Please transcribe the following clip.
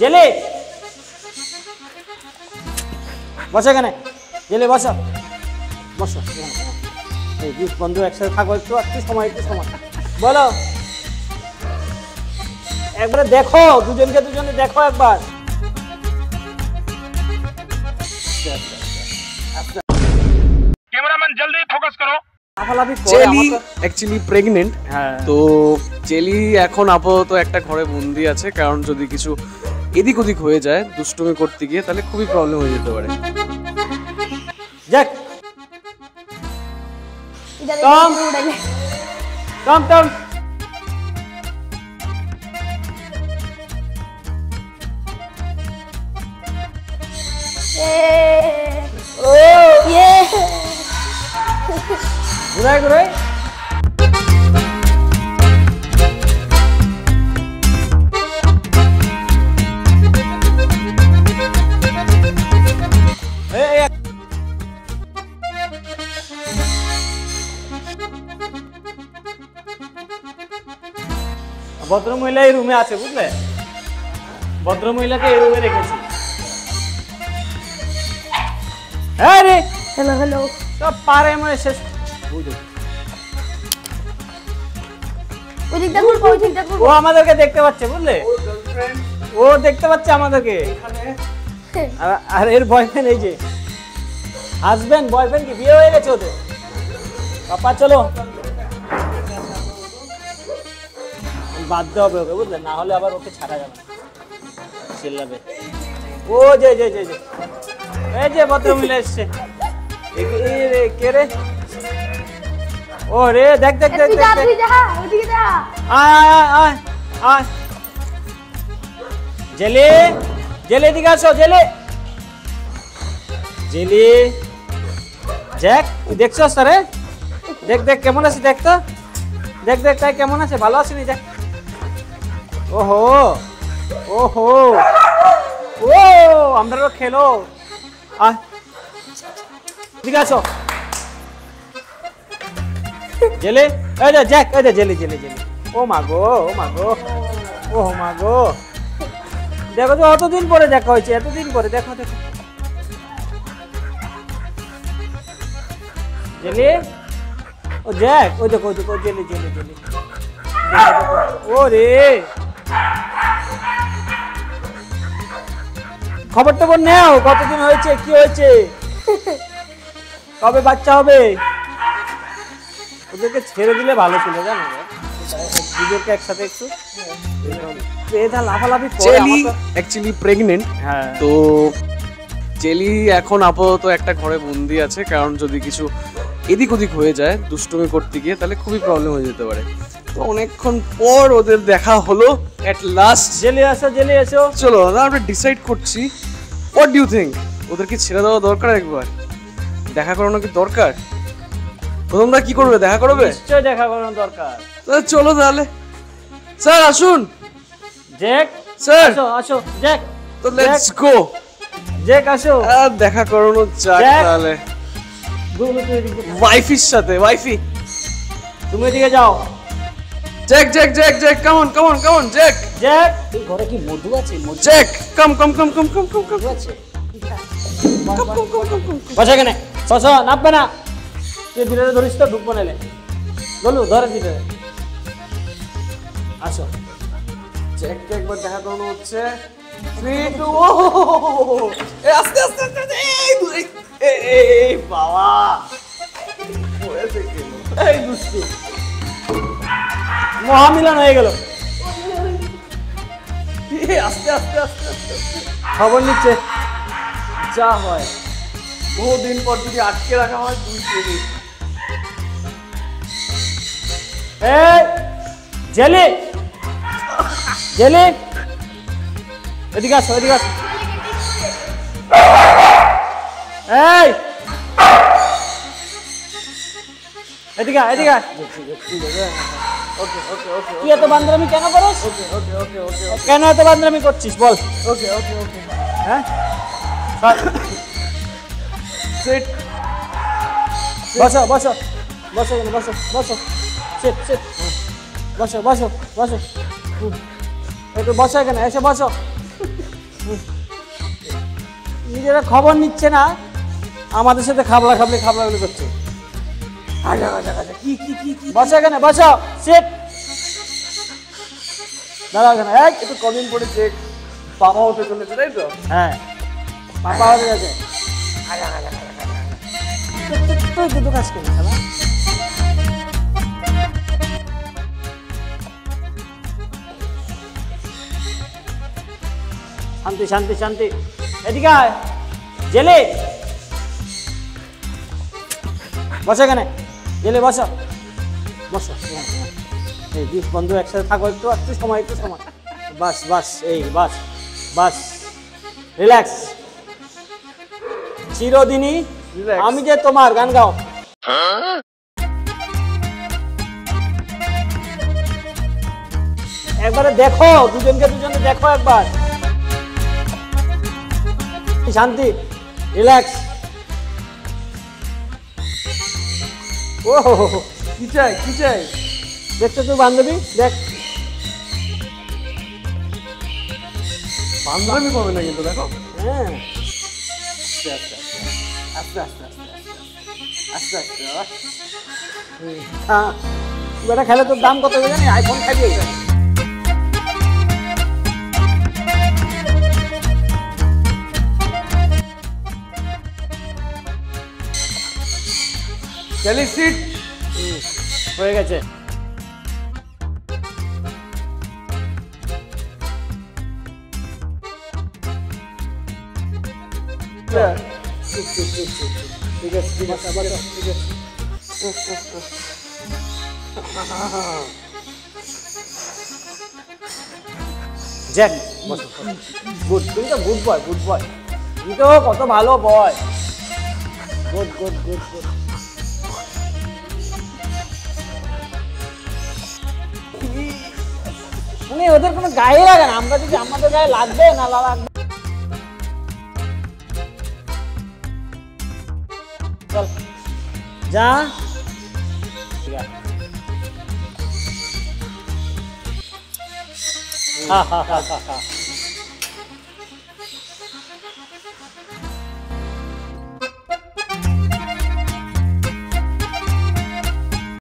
জেলে বসো এখানে, জেলে বসো বসো এই বন্ধু একসাথে থাকো, একটু সময় বলো একবারে দেখো, দুজনে দেখো একবার। कैमरामैन जल्दी फोकस करो। জেলি অ্যাকচুয়ালি প্রেগনেন্ট, তো জেলি এখন আপাতত একটা ঘরে বন্দি আছে, কারণ যদি কিছু এদিক ওদিক হয়ে যায় দুষ্টুমি করতে গিয়ে তাহলে খুবই প্রবলেম হয়ে যেতে পারে। যাক টম টম টম ঘুরাই ঘুরাই ভদ্রমহিলা এই রুমে আছে, বুঝলে? ভদ্রমহিলাকে এই রুমে রেখেছি। হ্যাঁ রে, হ্যালো হ্যালো, সব পারে মানে শেষ। ওই দিকটা ঘুরবো, ওই দিকটা ঘুরবো। ও আমাদেরকে দেখতে পাচ্ছে, বুঝলে? ও দেখতে পাচ্ছে আমাদেরকে। আর এর বয়ফ্রেন্ড, এই যে হাজবেন্ড বয়ফ্রেন্ড কি বিয়ে হয়ে গেছে ওদের। পাপা চলো, বাধ্য হবে ওকে, বুঝলে? না হলে আবার ওকে ছাড়া যাবে না, চিল্লাবে। ও যে যে যে এই যে ভদ্রমহিলা এসছে। কে রে? ও রে, দেখ দেখ দেখ দেখ, আয় আয় জেলে জেলে, এদিকে আসো জেলে। জেলে জ্যাক, তুই দেখছো স্যারে? দেখ দেখ কেমন আছে, দেখ তো, দেখ দেখ তাই কেমন আছে, ভালো আছিনি? দেখ, ওহো ওহো ও আমরাও খেলো। এদিকে আসো জেলে, এই যে জ্যাক, এই যে জেলে জেলে জেলে। ও মা গো, ও মা গো, ও মা গো, দেখো তো অতদিন পরে দেখা হয়েছে, এতদিন পরে। দেখো দেখো জেলে, ও জ্যাক, ওই দেখো ওই দেখো জেলে জেলে জেলে। ও রে, খবর টবর নেও, কতদিন হয়েছে, কি হয়েছে, কবে বাচ্চা হবে? ওদেরকে ছেড়ে দিলে ভালো ছিল, জানো? দুজনকে একসাথে একটু লাফালাফি। জেলি অ্যাকচুয়ালি প্রেগনেন্ট, তো জেলি এখন আপাতত একটা ঘরে বন্দি আছে, কারণ যদি কিছু এদিক ওদিক হয়ে যায় দুষ্টুমি করতে গিয়ে তাহলে খুবই প্রবলেম হয়ে যেতে পারে। তো অনেকক্ষণ পর ওদের দেখা হলো এট লাস্ট। জেলে আসো, জেলে এসো। চলো আমরা ডিসাইড করছি, হোয়াট ডু ইউ থিঙ্ক? ওদেরকে ছেড়ে দেওয়া দরকার, একবার দেখা করানো কি দরকার? তোমরা কি করবে, দেখা করবে? নিশ্চয়ই দেখা করানো দরকার। চলো তাহলে স্যার আসুন। জ্যাক স্যার আসো আসো, জ্যাক তো লেটস গো। জ্যাক আসো, দেখা করানো যাক তাহলে ওয়াইফির সাথে। ওয়াইফি তুমি এদিকে যাও। Jack Jack Jack Jack, come on come on come on Jack. Jack, এই ঘরে কি মধু আছে? জ্যাক কাম কাম কাম কাম কাম কাম কাম আছে। বসা কেন? বসো, নামবে না। তুই ভিতরে ধরিস তো, ঢুকবো নাইলে। বলু ধরে দিতে। আসো, জ্যাককে একবার দেখা করানো হচ্ছে। 3 2 আস্তে আস্তে আস্তে। এই বাবা পড়েছে কেন? এই দুষ্টু, মহামিলন হয়ে গেল। আস্তে আস্তে আস্তে আস্তে খবর নিচ্ছে যা হয়। বহুদিন পর যদি আটকে রাখা হয় 2 মিনিট। এই জেলে, জেলে এদিকে আসো, এদিকে আসো। এই এদিকে এদিকে। ওকে ওকে ওকে তুই এত বান্দরামি কেন করছিস? ওকে ওকে ওকে ওকে কেন এত বান্দরামি করছিস বল? ওকে ওকে ওকে হ্যাঁ, সিট। বসো বসো বসো বসো বসো, সিট সিট, বসো বসো বসো, একটু বসো এখানে, এসে বসো। নিজেরা খবর নিচ্ছে না, আমাদের সাথে খাবলাগুলি করছে। বসো এখানে, বসো, সিট। দাঁড়াও এখানে, একটু কদিন পরে যে বাবা হতে চলেছে, তাই তো? হ্যাঁ, পাপা হয়ে গেছে। তুই দুটো কাজ করবি খেলা। শান্তি শান্তি শান্তি, এদিকে আয়। জেলে বসো এখানে, জেলে বসো, বসো। এই দুই বন্ধু একসাথে থাকো, একটু একটু সময়, একটু সময়। বাস বাস, এই বাস বাস, রিল্যাক্স। চিরদিনই Relax. আমি যে তোমার, গান গাও। একবারে দেখো, দুজনকে দেখো একবার। শান্তি, রিল্যাক্স। ও কি চাই, কি চাই? দেখছো তুই বান্ধবী, দেখ। বান্ধবী পাবে না কিন্তু, দেখো। হ্যাঁ, আস্তে আস্তে আস্তে আস্তে আস্তে আস্তে আস্তে। হ্যাঁ, তুই এটা খেলে তোর দাম কত হবে জানি? আইফোন খাবি এটা। চলি সিট। হয়ে গেছে। ঠিক আছে, ঠিক আছে, আবার যাও, ঠিক আছে। জ্যাক, গুড, তুমি তো গুড বয়, গুড বয়। তুমি তো কত ভালো boy. Good good good good. মানে ওদের কোনো গায়ে লাগে না, আমরা যদি আমাদের গায়ে লাগবে না লাগবে। চল যা, ঠিক আছে। হা হা হা হা।